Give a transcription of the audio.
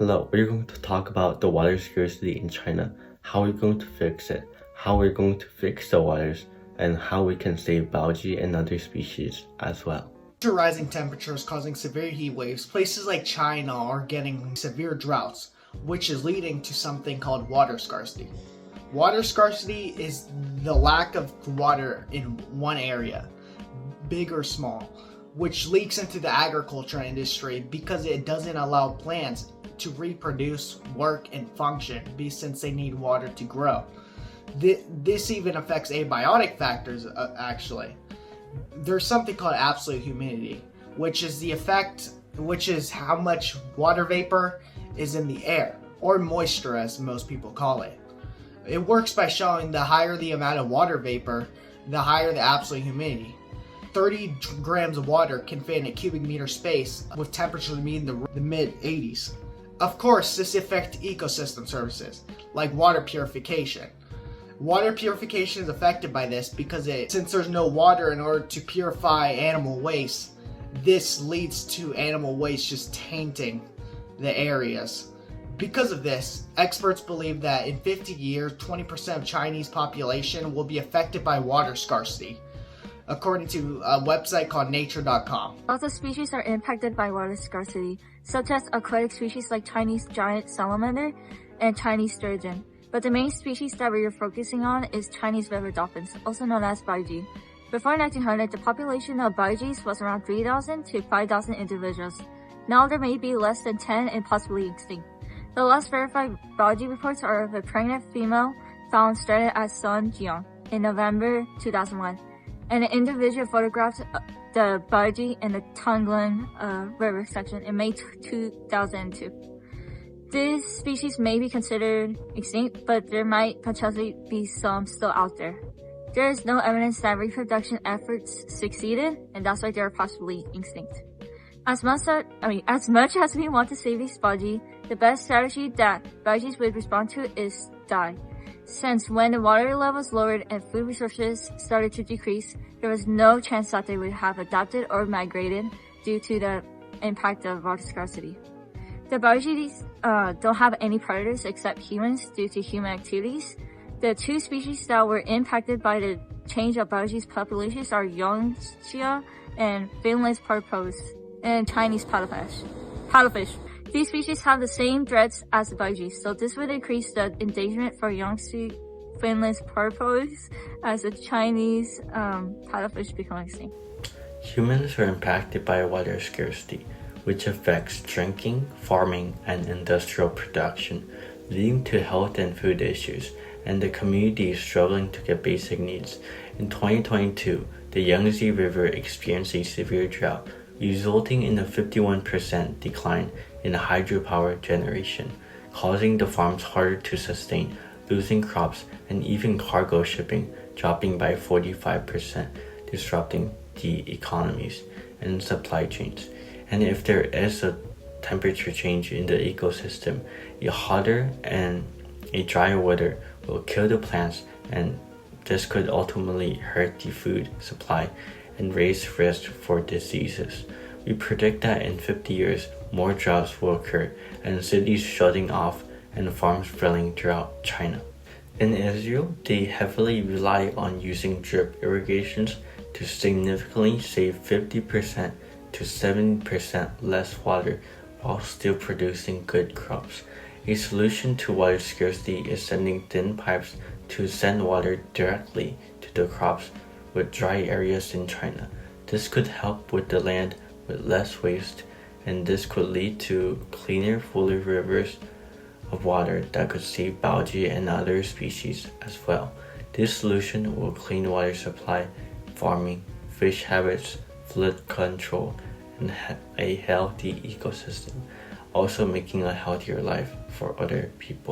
Hello, we're going to talk about the water scarcity in China, how we're going to fix it, how we're going to fix the waters, and how we can save algae and other species as well. Due to rising temperatures causing severe heat waves, places like China are getting severe droughts, which is leading to something called water scarcity. Water scarcity is the lack of water in one area, big or small, which leaks into the agriculture industry because it doesn't allow plants to reproduce, work, and function since they need water to grow. This even affects abiotic factors, actually. There's something called absolute humidity, which is how much water vapor is in the air, or moisture as most people call it. It works by showing the higher the amount of water vapor, the higher the absolute humidity. 30 grams of water can fit in a cubic meter space with temperatures being in the mid 80s. Of course, this affects ecosystem services, like water purification. Water purification is affected by this because since there's no water in order to purify animal waste, this leads to animal waste just tainting the areas. Because of this, experts believe that in 50 years, 20% of Chinese population will be affected by water scarcity, according to a website called nature.com. Lots of species are impacted by water scarcity, such as aquatic species like Chinese giant salamander and Chinese sturgeon. But the main species that we are focusing on is Chinese river dolphins, also known as baiji. Before 1900, the population of baijis was around 3,000 to 5,000 individuals. Now there may be less than 10 and possibly extinct. The last verified baiji reports are of a pregnant female found stranded at Sunjiang in November 2001. And an individual photographed the baiji in the Tongling River section in May 2002. This species may be considered extinct, but there might potentially be some still out there. There is no evidence that reproduction efforts succeeded, and that's why they are possibly extinct. As much as we want to save these baiji, the best strategy that baijis would respond to is die. Since when the water levels lowered and food resources started to decrease, there was no chance that they would have adapted or migrated due to the impact of water scarcity. The baijis don't have any predators except humans due to human activities. The two species that were impacted by the change of baijis populations are Yangtze and finland's porpoise and Chinese paddlefish. These species have the same threats as the baijis, so this would increase the endangerment for Yangtze, Finland's porpoise, as the Chinese paddlefish become extinct. Humans are impacted by water scarcity, which affects drinking, farming, and industrial production, leading to health and food issues, and the community is struggling to get basic needs. In 2022, the Yangtze River experienced a severe drought, resulting in a 51% decline in hydropower generation, causing the farms harder to sustain, losing crops, and even cargo shipping dropping by 45%, disrupting the economies and supply chains. And if there is a temperature change in the ecosystem, a hotter and a drier weather will kill the plants, and this could ultimately hurt the food supply and raise risk for diseases. We predict that in 50 years, more droughts will occur and cities shutting off and farms failing throughout China. In Israel, they heavily rely on using drip irrigations to significantly save 50% to 70% less water while still producing good crops. A solution to water scarcity is sending thin pipes to send water directly to the crops with dry areas in China. This could help with the land with less waste, and this could lead to cleaner, fuller rivers of water that could save algae and other species as well. This solution will clean water supply, farming, fish habits, flood control, and a healthy ecosystem, also making a healthier life for other people.